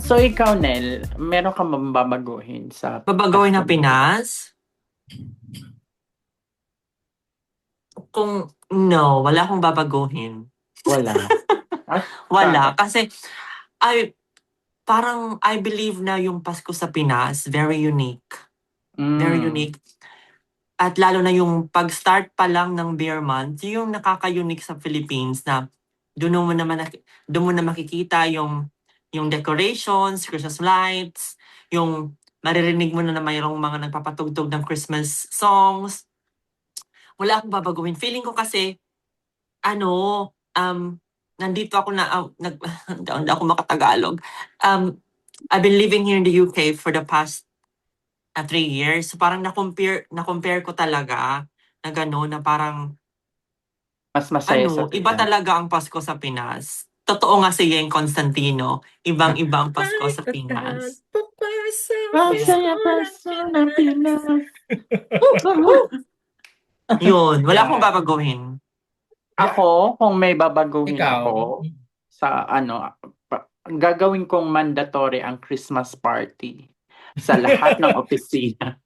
So ikaw, Nel, meron ka bang babaguhin sa Babagawin Pasko ng nito? Pinas? Kung no, wala akong babaguhin. Wala. At Wala, bakit? kasi I parang I believe na yung Pasko sa Pinas, very unique. Very Mm, unique. At lalo na yung pag-start pa lang ng Beer Month, yung nakaka-unique sa Philippines na doon mo naman doon mo na makikita yung decorations, Christmas lights, yung maririnig mo na mayroong mga nagpapatugtog ng Christmas songs. Wala akong babaguhin. Feeling ko kasi ano, nandito ako na hindi ako makatagalog. I've been living here in the UK for the past 3 years. So parang na-compare ko talaga na gano'n na parang mas masaya sa iba Pinas. talaga ang Pasko sa Pinas. Totoo nga si Yeng Constantino, ibang-ibang Pasko May sa Pinas. pagpapasok Masaya Pasko pa ng sa Pinas. Pinas. Woo! Yun, wala akong Yeah. babaguhin. Yeah. Ako, kung may babaguhin Ikaw? ako sa gagawin kong mandatory ang Christmas party sa lahat ng opisina.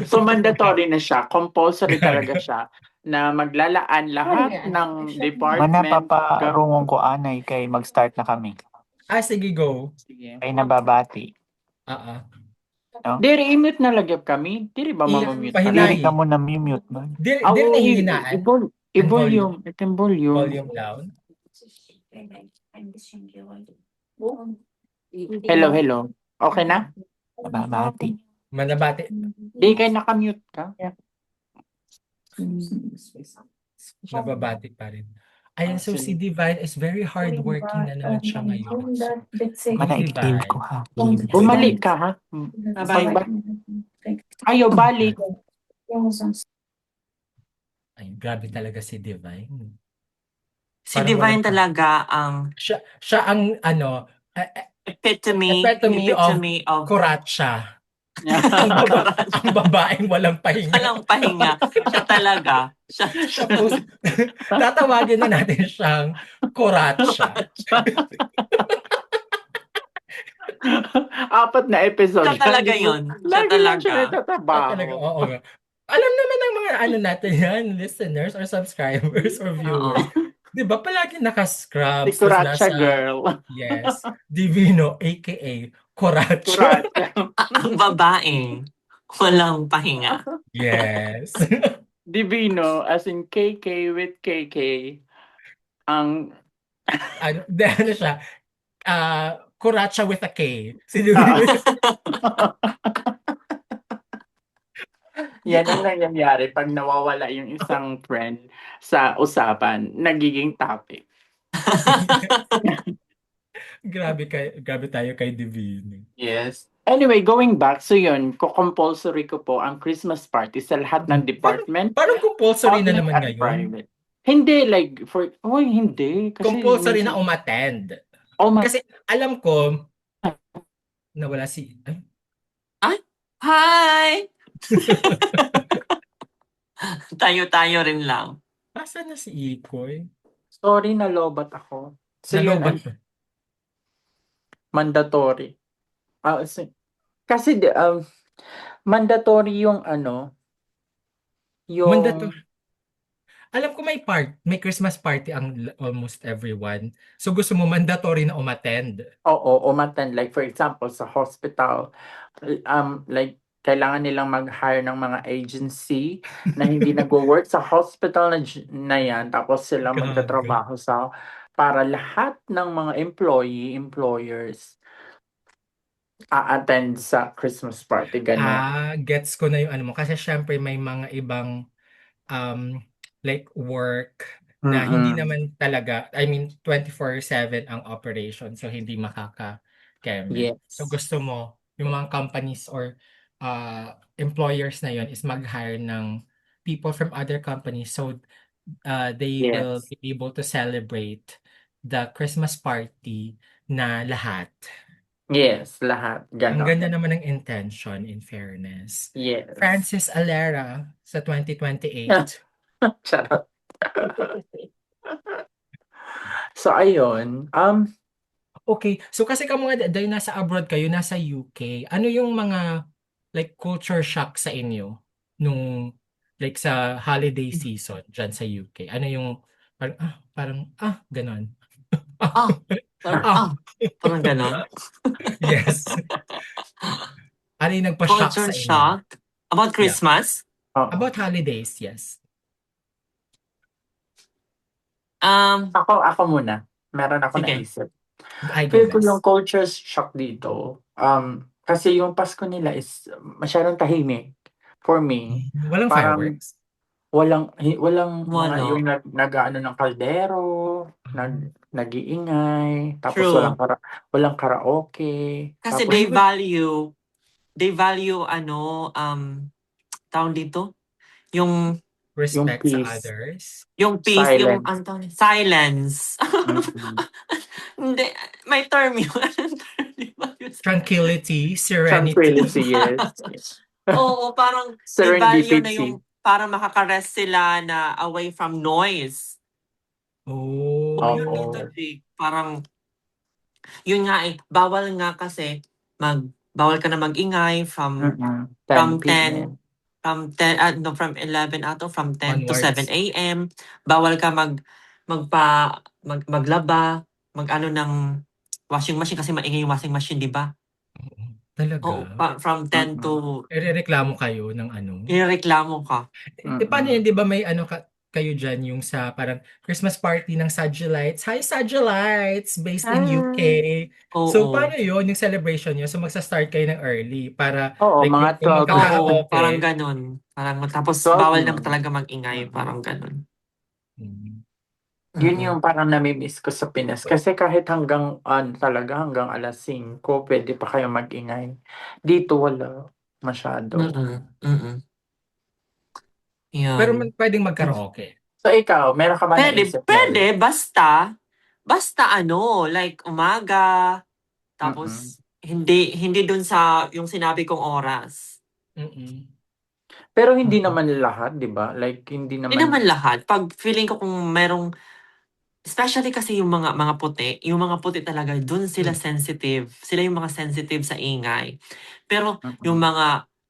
So mandatory na siya, compulsory talaga Gaga. siya na maglalaan lahat ng Mana department. paparungong ko anay kay mag-start na kami. Sige, go. Sige. Kay nababati. Ah. No? Diri, i-mute na lagyan kami. Diri ba mamamute ka Diri na? ka Pahinahi. mo na mute ba? Dili Oo, nahihinaan. And volume. i-volume. Itong volume. Volume down. Hello, hello. Okay na? Nababati. Manabati. Di kayo nakamute ka? Nababati pa rin. Ayan, so si Sige. Divine is very hardworking na naman siya ngayon. So, Mana Miss i-leave ko Divine. ha. Bumalik ka, ha? Bye-bye. Ayaw, balik. Ay, grabe talaga si Divine. Si Parang Divine walang talaga ang siya ang epitome epitome of of kuratsa. Ang babaeng walang pahinga. walang pahinga. Siya talaga. Siya po, tatawagin na natin siyang kuratsa. Apat na episode. Siya talaga Lagi, yun. Siya lagi lang siya talaga. Siya talaga, nagtatrabaho. oo nga. Alam naman ng mga natin yan, listeners or subscribers or viewers. Oo. Di ba palagi Si naka-scrubs, tapos Kuratsa nasa, girl. yes, Divino, aka Kuratsa. Kuratsa. Ang babae. Walang pahinga. Yes. Divino, as in KK with KK. Ang Ano siya, Kuratsa with a K. Si ah, Divino. yan ang nangyayari pag nawawala yung isang friend sa usapan, nagiging topic. Grabe tayo kay Divino. Yes. Anyway, going back, so yun, compulsory ko po ang Christmas party sa lahat ng department, Parang compulsory na public naman at ngayon. private. Hindi, like, hindi. Kasi Compulsory na minsan, umattend. oh my, Kasi alam ko, nawala Ay, hi! Tayo-tayo rin lang. asan na si Ikoy? sorry, nalobat ako. So yun, Nalobat ba? mandatory. Kasi, mandatory yung yung, Mandatory. Alam ko may Christmas party ang almost everyone. So gusto mo mandatory na umattend. oo, umattend. Like, for example, sa hospital, like, kailangan nilang mag-hire ng mga agency na hindi nagwo-work sa hospital na yan, tapos sila Gaga. magtatrabaho para lahat ng mga employers, a-attend sa Christmas party, gano'n. Gets ko na yung ano mo. Kasi syempre may mga ibang um, like work na hindi Mm-mm. naman talaga, I mean 24/7 ang operation. So hindi makaka-keme. So Yes. gusto mo, yung mga companies or employers na yon is mag-hire ng people from other companies so they will Yes. be able to celebrate the Christmas party na lahat. Yes, lahat. Ang ganda Ganon. naman ng intention, in fairness. Yes. Francis Alera sa 2028. Charot. So, ayun. Okay, so kasi kamo nga dahil nasa abroad kayo, nasa UK, ano yung mga like culture shock sa inyo nung like sa holiday season dyan sa UK? Ano yung ganon. Ah, parang, Ah, parang ganon. yes. Ano yung nagpa-shock Culture sa inyo? shock about Yeah. Christmas. Oo. About holidays, yes. Ako muna. Meron ako Sige. naisip. I go Feel ko yung next. culture shock dito. Kasi yung Pasko nila is masyadong tahimik for me. Walang Parang fireworks. walang mga Wala. yung nag-aano ng kaldero, nag-iingay, tapos True. walang karaoke. Kasi Tapos they value tawag dito, yung yung Respect sa peace, others. peace, yung silence. silence. Mm-mm. Hindi, may term yun. Anong term? Di ba yun? Tranquility, serenity. Tranquility, yes. Oo, parang they value na Serendipity. yung parang makakarest sila na away from noise. Oh. Yun dito, Oo. Jake. Parang, yun nga bawal nga kasi bawal ka na mag-ingay from 10 10 p.m. from 10 no, from 11 from 10 to 7 Onwards. a.m. Bawal ka maglaba, mag-ano ng washing machine kasi maingay yung washing machine, di ba? Oo. Talaga? Oo, from 10 to Irereklamo kayo ng ano? irereklamo ka. Paano yan, di ba may ano kayo dyan yung sa parang Christmas party ng Sagielites? Hi Sagielites! Based in UK. So Oo. paano yun, yung celebration nyo? So magsa-start kayo ng early para Oo, like mga yung 12 na. Oo, parang magkakaraoke. ganun. Parang tapos 12 bawal na noon. talaga mag-ingay, parang ganun. Mm. Yun yung parang nami-miss ko sa Pinas. Kasi kahit hanggang talaga hanggang alas 5, pwede pa kayo mag-ingay. Dito wala masyado. Pero Yan. pwedeng magkaraoke. So ikaw, meron ka ba naisip, Mel? Pwede, basta like umaga, Mm-mm. tapos hindi dun sa yung sinabi kong oras. Mm-mm. Pero hindi naman lahat, di ba? Like, hindi Hindi naman. naman lahat. Pag feeling ko kung merong, especially kasi yung mga puti talaga, dun sila sensitive. Sila yung mga sensitive sa ingay. Pero yung Mm-mm. mga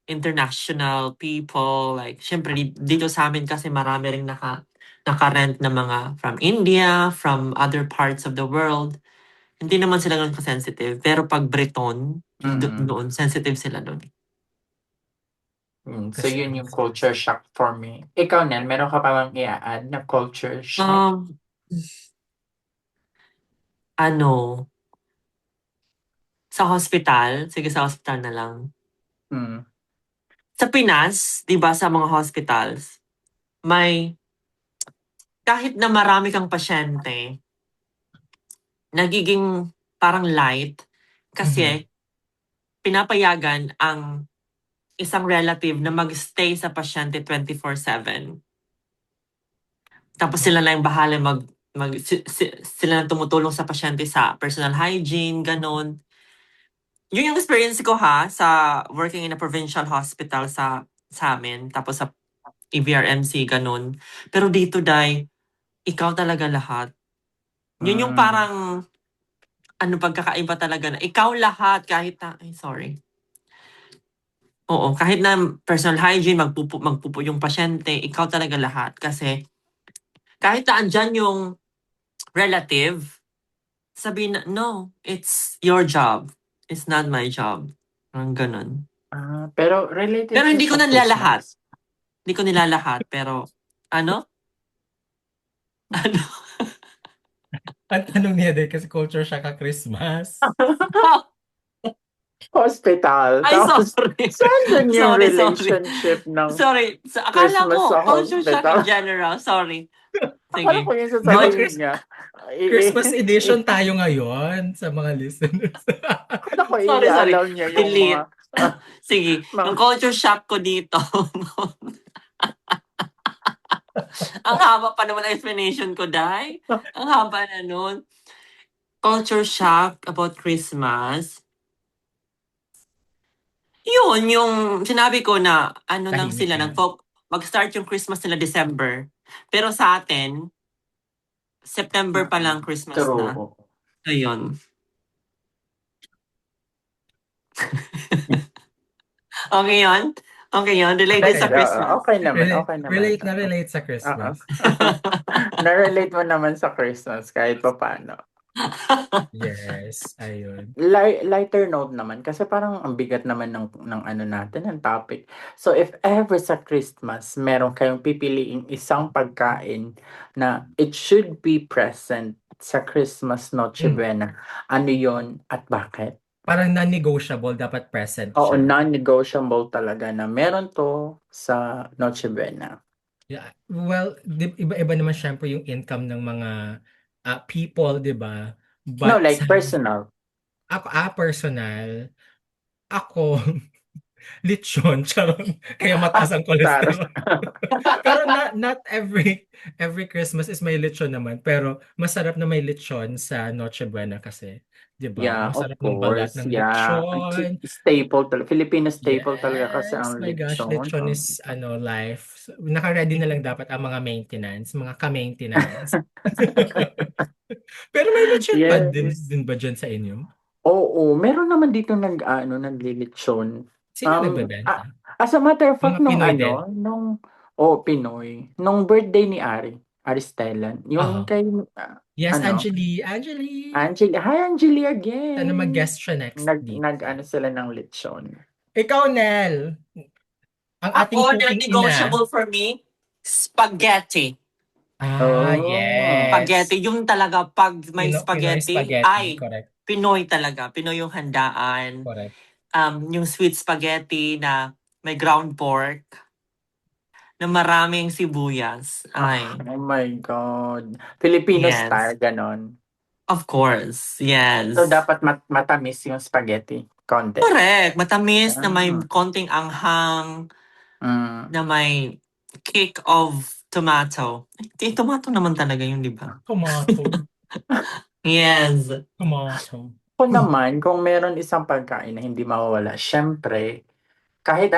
international people, like, syempre, dito sa amin kasi marami ring naka-rent na mga from India, from other parts of the world. Hindi naman sila ganun ka-sensitive. Pero pag Breton, Mm-mm. doon, sensitive sila doon. So, yun yung culture shock for me. Ikaw, Nel, meron ka pa bang i-add na culture shock? Sa hospital, sige sa hospital na lang. Mm. Sa Pinas, di ba, sa mga hospitals, kahit na marami kang pasyente, nagiging parang light kasi pinapayagan ang isang relative na mag-stay sa pasyente 24/7. Tapos sila na yung bahala sila na tumutulong sa pasyente sa personal hygiene, ganon. Yun yung experience ko sa working in a provincial hospital sa amin, tapos sa EVRMC, ganon. Pero dito, Day, ikaw talaga lahat. Yun yung parang, pagkakaiba talaga na ikaw lahat kahit na, sorry. Oo, kahit na personal hygiene, magpupo yung pasyente, ikaw talaga lahat. Kasi kahit na andyan yung relative, sabihin na, no, it's your job. It's not my job. Ang ganun. Pero related Pero siya hindi ko sa nilalahat. Christmas. Hindi ko nilalahat, pero ano? Ano? Ang tanong niya din kasi culture shock ka Christmas. Hospital. Ay, Tapos, sorry. saan dun yung Sorry. relationship ng Sorry. Akala Christmas ko, sa culture shock in hospital? general. Sorry. Akala Sige. ko yung Di ba sasabihin niya. Christmas edition tayo ngayon sa mga listeners. Akala ko Sorry. iaalaw niya yung mga... Delete. Sige. mga Yung culture shock ko dito. Ang haba pa naman ang explanation ko, Day. Ang haba na nun. Culture shock about Christmas. Yun, yung sinabi ko na lang Tahimik sila, na. mag-start yung Christmas nila December. Pero sa atin, September pa lang Christmas na. True. So, yun. Okay yun? Okay yun? Related sa Christmas. Okay naman, Relate, okay naman relate siya. na relate sa Oo. Christmas. Na-relate mo naman sa Christmas kahit pa paano. Yes, ayun. Lighter note naman kasi parang ang bigat naman ng ano natin, ng topic. So if ever sa Christmas, meron kayong pipiliing isang pagkain na it should be present sa Christmas Noche Mm. Buena, ano yon at bakit? Parang non-negotiable, dapat present Oo, siya. non-negotiable talaga na meron to sa Noche Buena. Yeah. Well, iba-iba naman syempre yung income ng mga people, di ba? No, But like personal. personal, ako, lechon, charon. Kaya mataas ang Sarah. cholesterol. Pero not every Christmas is may lechon naman. Pero masarap na may lechon sa Noche Buena kasi. 'Di ba? Yeah, Ang of sarap ng balat course. ng Yeah. lechon. Staple talaga. Filipino staple talaga kasi Yes, ang my gosh, lechon. lechon is life. So, naka-ready na lang dapat ang mga maintenance, mga ka-maintenance. Pero may lechon pa Yes. din ba dyan sa inyo? Oo, meron naman dito naglilitsyon. Sino nagbebenta? As a matter of fact, Mga Pinoy din. Pinoy, nung birthday ni Ari Stellan, yung Aha. kay, Yes, ano, Angeli. Angeli, hi Angeli Sana again. mag-guest siya next dito. Ano sila ng lechon. Ikaw, Nel, ang ating Ako, cooking ina. non-negotiable for me, spaghetti. Oh. Yes. Spaghetti, yung talaga pag may Pinoy spaghetti, spaghetti. ay, Correct. Pinoy talaga. Pinoy yung handaan. Correct. Yung sweet spaghetti na may ground pork na maraming sibuyas. Ay, Oh my God. Filipino yes. style, ganon. Of course, yes. So, dapat matamis yung spaghetti. Konti. Correct. Matamis na may Ah. konting anghang, Mm. na may kick of tomato. Tomato naman talaga yun, di ba? Tomato. Yes. Tomato. Ako naman, kung meron isang pagkain na hindi mawawala, syempre, kahit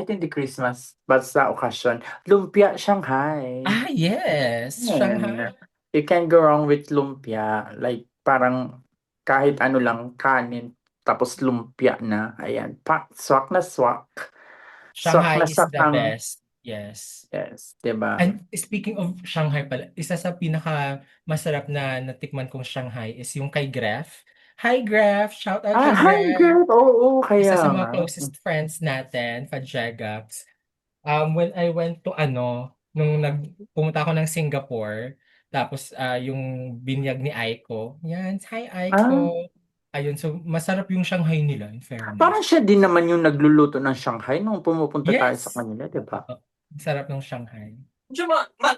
hindi Christmas, basta okasyon, lumpia Shanghai. Yes. Shanghai. You can't go wrong with lumpia. Like, parang kahit ano lang, kanin, tapos lumpia na. Ayan, swak na swak. Swak Shanghai na is swak the ang, best. Yes. yes, diba? And speaking of Shanghai pala, isa sa pinaka masarap na natikman kong Shanghai is yung kay Graf. Hi Graf! Shout out kay Hi, Graf! girl! Oo, Isa kaya sa nga. mga closest friends natin, Fajagaps. When I went to nung pumunta ako ng Singapore, tapos yung binyag ni Aiko. Yan, hi Ah, Aiko. Ayun, so masarap yung Shanghai nila, in parang fairness. siya din naman yung nagluluto ng Shanghai nung pumupunta tayo sa Yes! kanila, diba? Ang sarap ng Shanghai. Medyo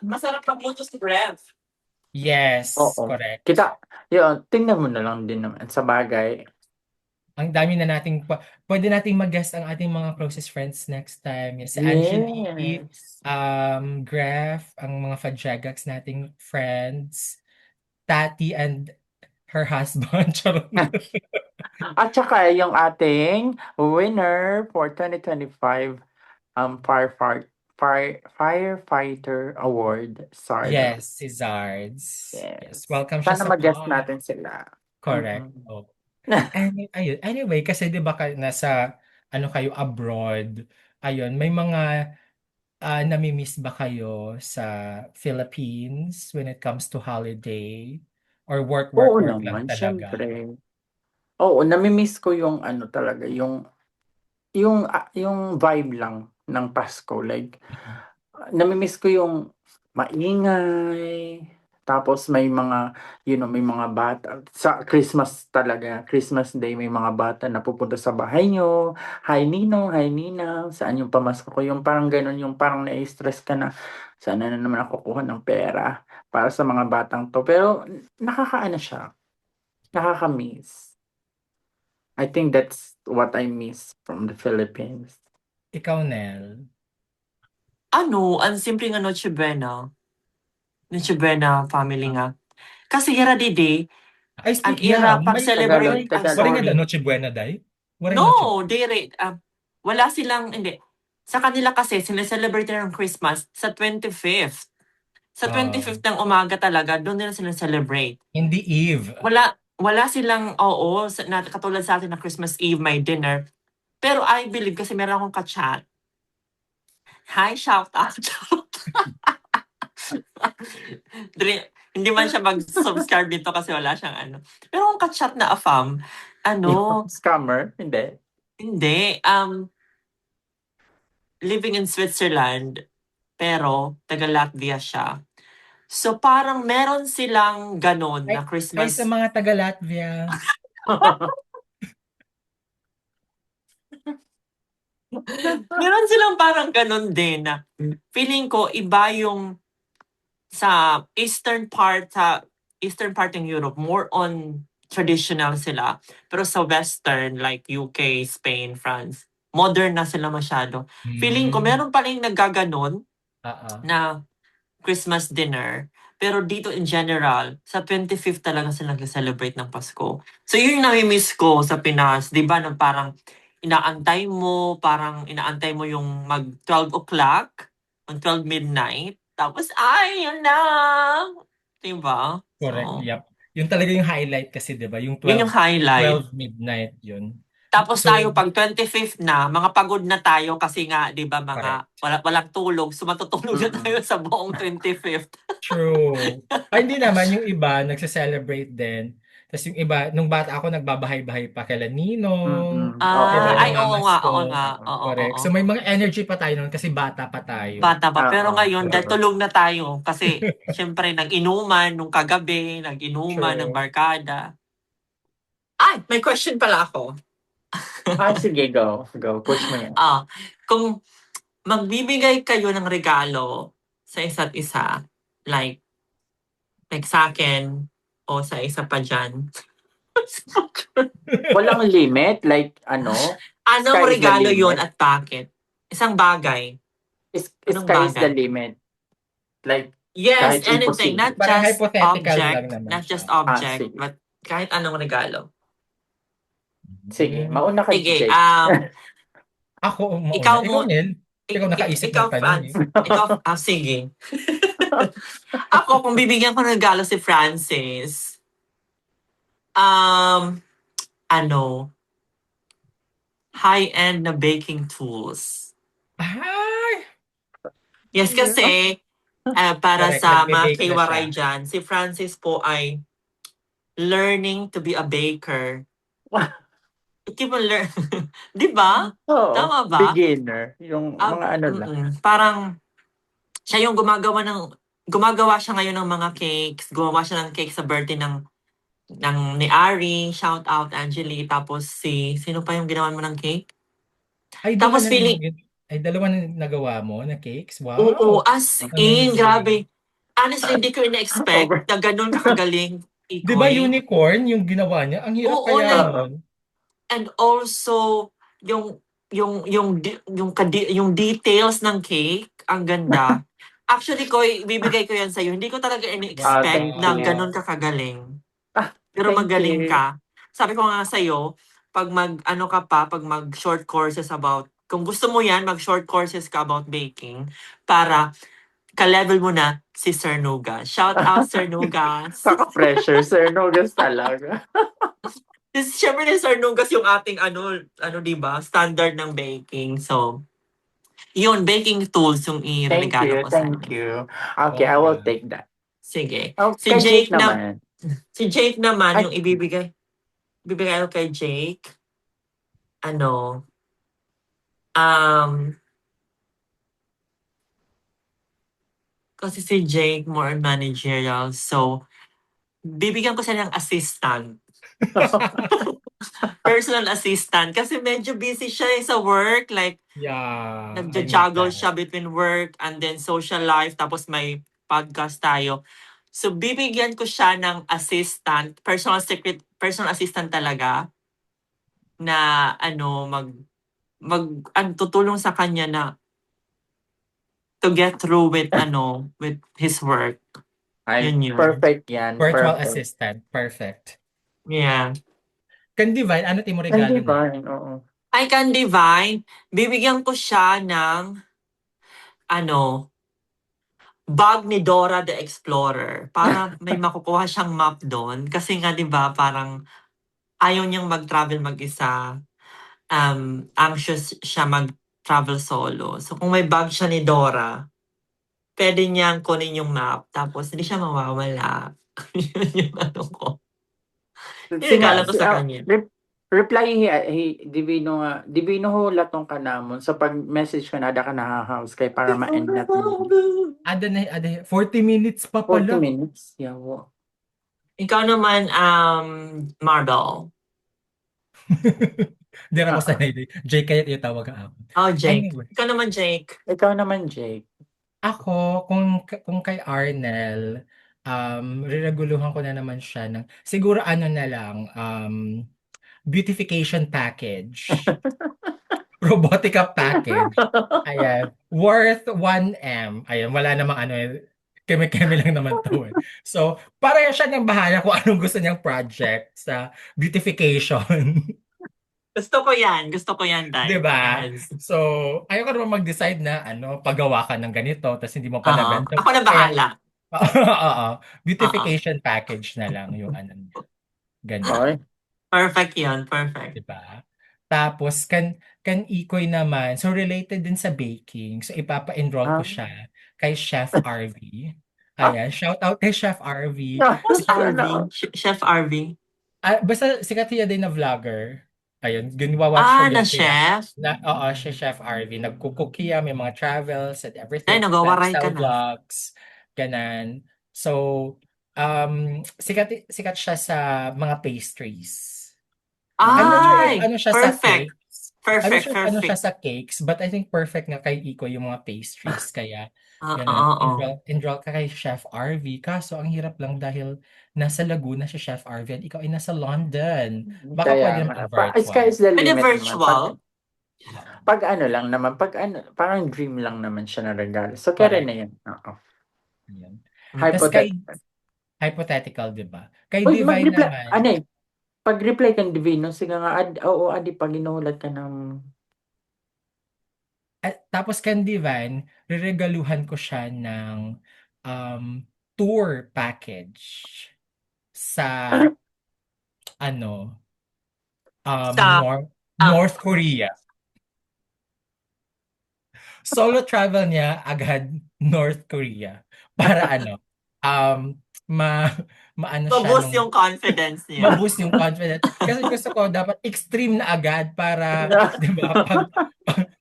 masarap magluto si Rev. Yes, Oo. correct. Yun, tingnan mo na lang din naman sa bagay. Ang dami na nating pwede nating mag-guest ang ating mga closest friends next time. Yes, si Angelique, Yes. Graf, ang mga Fajagax nating friends, Tati and her husband. Charot. At saka yung ating winner for 2025 Firefighter Award, Sardo. Yes, si Zards. Yes, welcome siya Sana sa mag-guest pod. natin sila. Correct. Mm-mm. Oh. Ayun. Anyway, kasi 'di ba nasa kayo abroad. Ayun, may mga nami-miss ba kayo sa Philippines when it comes to holiday or work Oo lang naman, talaga? syempre. Oo, nami-miss ko yung ano talaga, yung vibe lang ng Pasko. Like, nami-miss ko yung maingay, tapos may mga bata. Sa Christmas talaga, Christmas Day, may mga bata na pupunta sa bahay nyo. Hi Ninong, hi Ninang, saan yung pamasko ko? Yung parang ganun, yung parang na-stress ka na, sana na naman ako kuha ng pera para sa mga batang to. Pero nakakaano siya, nakaka-miss. I think that's what I miss from the Philippines. Ikaw, Nel. Ang simple nga Noche Buena. Noche Buena family nga. Kasi yara didi, Ay, ang speak, ira yeah, pag-celebrate, Tagalog. wala nga sorry. Noche Buena, day? Wala No, wala silang, hindi. Sa kanila kasi, sineselebrate nila ng Christmas sa 25th. Sa 25th ng umaga talaga, doon nila sineselebrate. Hindi Eve. Wala silang, katulad sa atin na Christmas Eve, may dinner. Pero I believe kasi meron akong ka-chat. Hi, shout out. Hindi man siya mag-subscribe dito kasi wala siyang ano. Pero ang ka-chat na afam, Yung scammer? Hindi. hindi, living in Switzerland, pero taga Latvia siya. So parang meron silang ganon Ay, na ay Christmas. sa mga taga-Latvia. Meron silang parang ganon din na feeling ko iba yung sa eastern part ng Europe, more on traditional sila. Pero sa western, like UK, Spain, France, modern na sila masyado. Feeling ko meron pa rin naggaganon Oo. na Christmas dinner. Pero dito in general, sa 25th talaga sila nag-celebrate ng Pasko. So yun yung nami-miss ko sa Pinas. Di ba nang parang parang inaantay mo yung mag 12 o'clock, mag 12 midnight. Tapos, ay, yun na! Diba? Correct, So, yep. Yun talaga yung highlight kasi, di ba? Yung yun yung highlight. 12 midnight yun. Tapos So, tayo pag 25th na, mga pagod na tayo kasi nga, 'di ba, mga correct. walang tulog, so matutulog na Mm-mm. tayo sa buong 25th. True. Ay, hindi naman. Yung iba, nagse-celebrate din. Tapos yung iba, nung bata ako, nagbabahay-bahay pa kila Ninong. Oo. Diba, Ay, oo nga, oo namamasko. nga. Oo. Oo, Correct. oo. So, may mga energy pa tayo nun kasi bata pa tayo. Bata pa. Pero Oo. ngayon, dahil Correct. tulog na tayo, kasi syempre nag-inuman nung kagabi, nag-inuman, True. nagbarkada. Ay, may question pala ako. Sige, go. Go. Push mo yan. Kung magbibigay kayo ng regalo sa isa't isa, like sa akin, o sa isa pa dyan, Walang limit? Like, ano? anong Sky is the regalo yon limit? at bakit? Isang bagay. Anong Sky is the bagay? limit. Like, Yes, kahit anything. imposible. Not Parang just hypothetical lang object. naman Not siya. just object. Sige. But kahit anong regalo. Sige, mauna ka, Sige, Jake. Ako mauna. ikaw Ikaw, mo, Nel. Ikaw nakaisip ikaw, ng tanong Franz. eh. Sige. Ako, kung bibigyan ko ng regalo si Francis, ano, high-end na baking tools. Ay! Yes, kasi para Correct, sa mga nagbe-bake na kiwaray siya. dyan, si Francis po ay learning to be a baker. Keep on learn. Di ba? Oo. Tama ba? Beginner. Yung mga ano lang. Parang siya yung gumagawa siya ngayon ng mga cakes. Gumawa siya ng cake sa birthday ng ni Ari. Shout out, Angeli. Tapos sino pa yung ginawa mo ng cake? Ay, Tapos dalawa na nagawa mo na cakes? oo, Wow! as in, Amazing. grabe. Honestly, hindi ko Over. ina-expect na ganun kakagaling. Di ba unicorn yung ginawa niya? Ang hirap Oo, kaya like, nun. and also, yung details ng cake, ang ganda. Actually, bibigay ko yan sa'yo. Hindi ko talaga Thank ini-expect na you. ganun kakagaling. Pero Thank magaling you. ka. Sabi ko nga sa'yo, pag mag-short courses about, kung gusto mo yan, mag-short courses ka about baking para ka-level mo na si Sir Nugas. Shout out, Sir Nugas. Kaka-pressure, Sir Nogas talaga. Siyempre ni Sir Nugas yung ating diba, standard ng baking. So, yun, baking tools yung Thank i-regalo you, ko sa thank inyo. you. Okay, I will take that. Sige. Oh, Si kay Jake Jake naman. naman Ay. yung ibibigay ko kay Jake. Kasi si Jake more on managerial. So, bibigyan ko siya ng assistant. Personal assistant. Kasi medyo busy siya sa work. Like, Yeah, I need nagja-juggle that. siya between work and then social life. Tapos may podcast tayo. So, bibigyan ko siya ng assistant, personal assistant talaga, na tutulong sa kanya na to get through with his work. Ay, Yun. perfect yan. Virtual Perfect. assistant. Perfect. Yeah. Candy Vine, ano mo regalo Hindi niya? ba? Oo. I Can Divine, bibigyan ko siya ng bag ni Dora the Explorer para may makukuha siyang map doon. Kasi nga 'di ba parang ayaw niyang mag-travel mag-isa. anxious siya mag-travel solo. So kung may bag siya ni Dora, pwede niyang kunin yung map tapos hindi siya mawawala. Yun yung ano ko. Regalo ko sa kanya. Reply Divino nga, Divino ho latong ka namon. So pag message ka na, da ka na-house kay para ma-end natin. Ada na, 40 minutes pa 40 pala. minutes, yawo. Ikaw naman, Marble. Hindi ako sanay. Jake kaya itawag ako. Oh, Jake. Anyway, Ikaw naman, Jake. Ikaw naman, Jake. ako, kung kay Arnel, rereguluhan ko na naman siya ng, siguro ano na lang, beautification package. Robotica package. Ayan. Worth 1M. Ayan, wala namang ano, keme-keme lang naman to eh. So, para siya niyang bahala kung anong gusto niyang project sa beautification. Gusto ko yan. Gusto ko yan, Dai. 'Di ba? Yes. So, ayoko naman mag-decide na pagawa ka ng ganito tapos hindi mo pa Oo. nabenta. Ako na bahala. Oo. Beautification package na lang yung ano. Ganun. Oy. Perfect yun. Perfect. 'Di ba? Tapos kan Ikoy naman, so related din sa baking. So ipapa-enroll ko siya kay Chef RV. Ayan, shout out kay Chef RV. Who's RV? Chef RV? Basta sikat siya din na vlogger. Ayun, watch ko Na din siya. chef? Oo, siya Chef RV. Nagkukook siya, may mga travels and everything. Ay, nagawaray ka Lifestyle na. vlogs. Ganan. So, sikat siya sa mga pastries. Ay, ano siya sa perfect. cakes. Perfect, Ano siya perfect. sa cakes, but I think perfect nga kay Iko yung mga pastries. Kaya, Oo. enroll ka kay Chef RV. Kaso, ang hirap lang dahil nasa Laguna si Chef RV at ikaw ay nasa London. Baka pwede naman Sky virtual. is the Pwede limit virtual? naman. Pag ano lang naman, parang dream lang naman siya na regalo. So, kaya Correct. na yan. Oo. Ayan. Hypothetical. Tapos kay, hypothetical, di ba? Kay Uy, Divine mag-reply. naman, Ano eh? Pag-reply kang Divino, sige nga, oo, adi, pag inulat ka ng... tapos kay Divine, riregaluhan ko siya ng tour package sa ano, Sa- North Korea. Solo travel niya agad North Korea para ano, maano siya Maboost yung confidence niya. ma-boost yung confidence. Kasi gusto ko dapat extreme na agad para, di ba,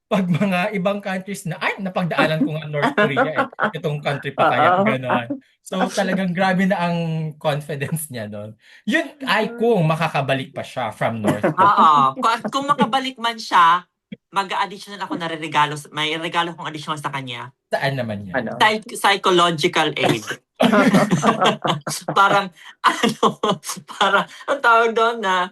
pag mga ibang countries na, ay, napagdaanan ko nga North Korea itong country pa kaya, gano'n. So, talagang grabe na ang confidence niya doon. Yun ay kung makakabalik pa siya from North Korea. Oo. Kung makabalik man siya, mag-additional ako na regalo. May regalo kong additional sa kanya. Saan naman yan? Ano? Psychological aid. Parang, parang, ang tawag doon na,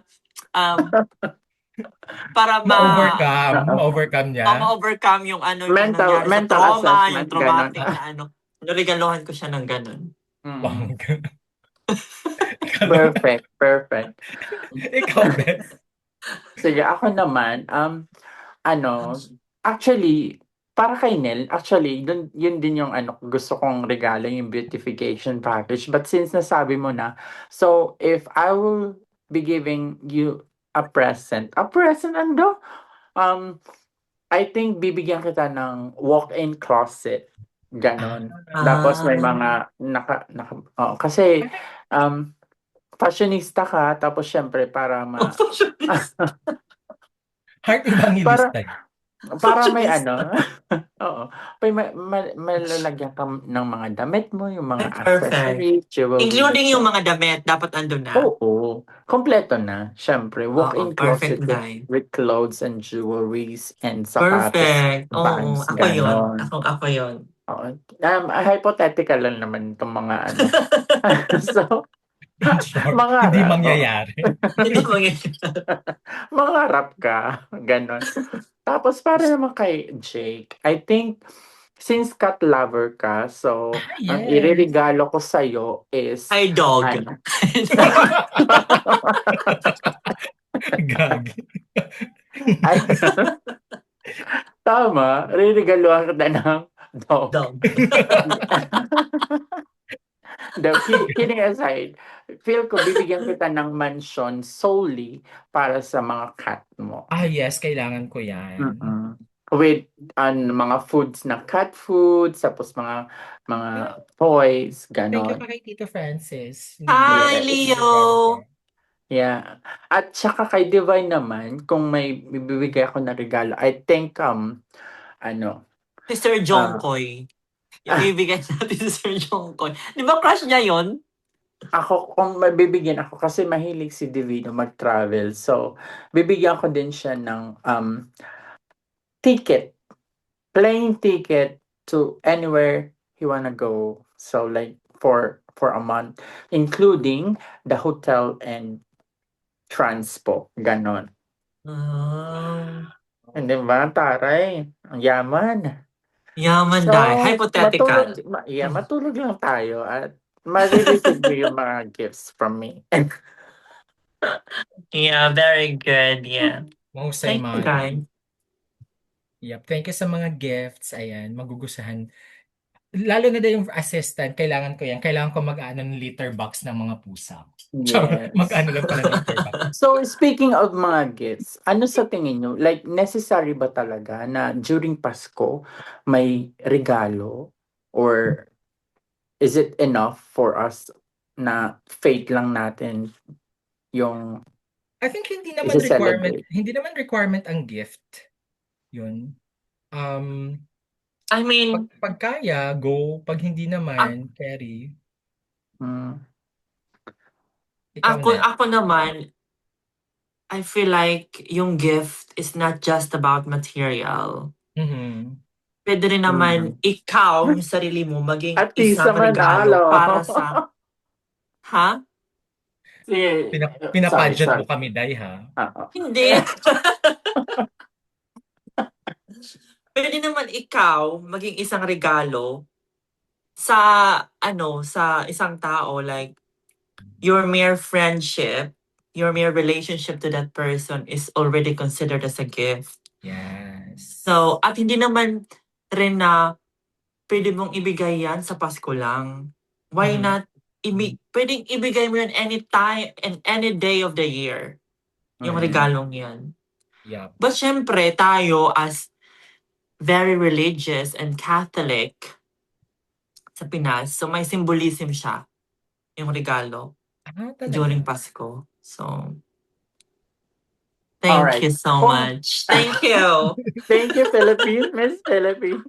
para ma-overcome niya. ma-overcome yung ano yung nangyari sa mental trauma, assessment, yung traumatic ganon. na ano. Naregaluhan ko siya ng ganun. Perfect. Ikaw, Beth. Sige, ako naman, actually, para kay Nel, actually, yun din yung gusto kong regalo, yung beautification package. But since nasabi mo na, so if I will be giving you a present I think bibigyan kita ng walk-in closet. Ganon. Tapos may mga kasi fashionista ka, tapos syempre para Heart evangelista. para may oo. Malalagyan ka ng mga damit mo, yung mga accessories, jewelry. Including yung mga damit, dapat andun na. Oo. Kompleto na. Syempre, walk-in closet perfect with clothes and jewelries and sapatos. Perfect. Oo, bags, ako yun. ganon. Ako yun. Oo. Hypothetical lang naman itong mga So, hindi mangyayari. Hindi mangyayari. Mangarap ka. Ganon. Tapos para naman kay Jake, I think, since cat lover ka, so, ang iririgalo ko sa'yo is... Ay, dog. Gagi. Tama, ririgaluhan kita ng dog. Dog. Kidding aside, feel ko bibigyan kita ng mansion solely para sa mga cat mo. Yes, kailangan ko yan. Mm. With mga foods na cat foods, tapos mga toys, Thank you ganon. pa kay Tito Francis. Hi, Yes. Leo! Yeah. At saka kay Divine naman, kung may bibigay ako na regalo, I think, Si Sir Jongkoy. Yung bibigyan natin si Sir Jongkoy. Di ba crush niya yon? ako, kung mabibigyan ako, kasi mahilig si Divino mag-travel. So, bibigyan ko din siya ng ticket, plane ticket to anywhere he wanna go. So, like, for a month, including the hotel and transpo. Ganon. Hindi ba, taray? Ang yaman. Yaman So, dahil. Hypothetical. matulog lang tayo at marireceive mo yung mga gifts from me. Yeah, very good. Yeah. Mahusay, Thank you, Mari. guys. Yep, thank you sa mga gifts. Ayan, magugustuhan. Lalo na din yung assistant, kailangan ko yan. Kailangan ko mag-ano ng litter box ng mga pusa. Yes. Mag-ano lang pala ng litter box. So, speaking of mga gifts, ano sa tingin nyo? Like, necessary ba talaga na during Pasko may regalo? Or is it enough for us na faith lang natin yung I think Isa-celebrate. hindi naman requirement ang gift. Yun. I mean, Pag kaya, go. Pag hindi naman, carry. mm, Ikaw na. ako naman, I feel like yung gift is not just about material. Mhm. Pwede rin naman ikaw, yung sarili mo, maging at least isang sa regalo Manalo. para sa... Ha? Pinapadget Sorry. mo kami, Day, ha? Hindi. Pwede naman ikaw maging isang regalo sa sa isang tao, like your mere friendship, your mere relationship to that person is already considered as a gift. Yes. So, at hindi naman rin na pwede mong ibigay yan sa Pasko lang. Why Mhm. not? Pwedeng ibigay mo yan anytime and any day of the year. Yung regalong yan. Yep. But syempre, tayo as very religious and Catholic sa Pinas, so may symbolism siya, yung regalo, Talaga? during Pasko. So, thank Alright. you so much. Thank you. Thank you, Philippines. Miss Philippines.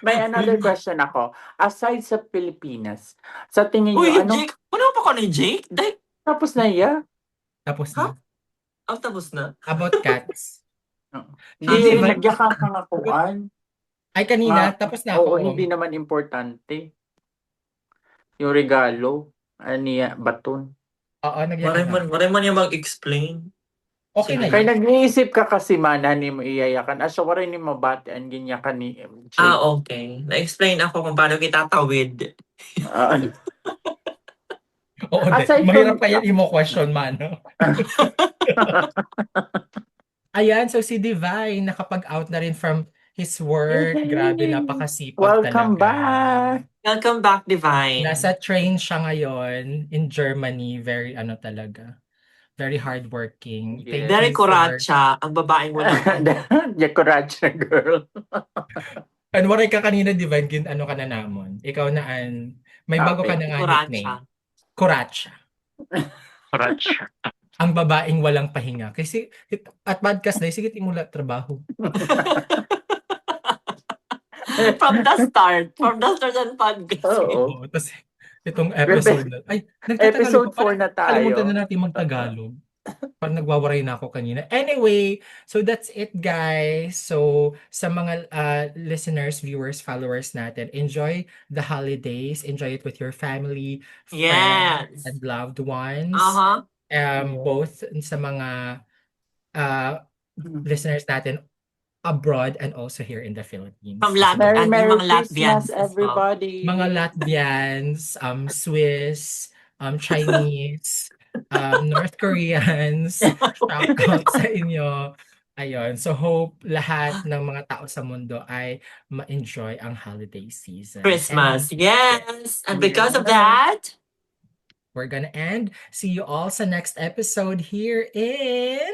May another question ako. Aside sa Pilipinas, sa tingin nyo, Uy, anong... Jake! Wala pa ka ni Jake? Tapos na iya? Tapos Ha? na. Tapos na. About cats. Hindi, Divine. nagyakang kangakuan. Ay, kanina. Ma- Tapos na Oo, ako. hindi naman importante. Yung regalo, aniya, baton. Oo, nagyan na. Maray man yung mag-explain. Okay na Kaya yun. nag-iisip ka kasi mana ni mo iyayakan. Asya waray ni mabatian ganyan ni MJ. Okay. Na-explain ako kung paano kita tawid. Oo, Aside mahirap from- kaya imo question, mano. Ayan, so si Divine, nakapag-out na rin from his work. Yay! Grabe, napakasipag Welcome talaga. back! Welcome back, Divine. Nasa train siya ngayon in Germany. Very talaga. Very hardworking. Yes. Thank Very you for... kuratsa, ang babaeng walang Yakuracha girl. And waray ka kanina, Divine, ka na namon. Ikaw na may bago ka Okay. na nga kuratsa. nickname. Kuratsa. Ang babaeng walang pahinga. Kasi at podcast na, sige timula trabaho. From the start ng podcast. Oo. Tapos itong episode na, Episode 4 na tayo. Kalimutan na natin mag-Tagalog. Parang nagwawaray na ako kanina. Anyway, so that's it, guys. So sa mga listeners, viewers, followers natin, enjoy the holidays. Enjoy it with your family, friends, Yes. and loved ones. Both sa mga listeners natin abroad and also here in the Philippines. From Latvia. Merry Yung mga Christmas, Latvians as well. everybody. Mga Latvians, Swiss, Chinese, North Koreans, shout out sa inyo. Ayun. So hope lahat ng mga tao sa mundo ay ma-enjoy ang holiday season. Christmas. And- Yes. And because of that, we're gonna end. See you all sa next episode here in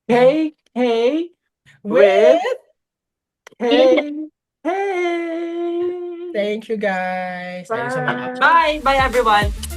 Hey, hey, with. hey, hey. Thank you guys. Ayun sa mga Bye. Bye! Bye everyone!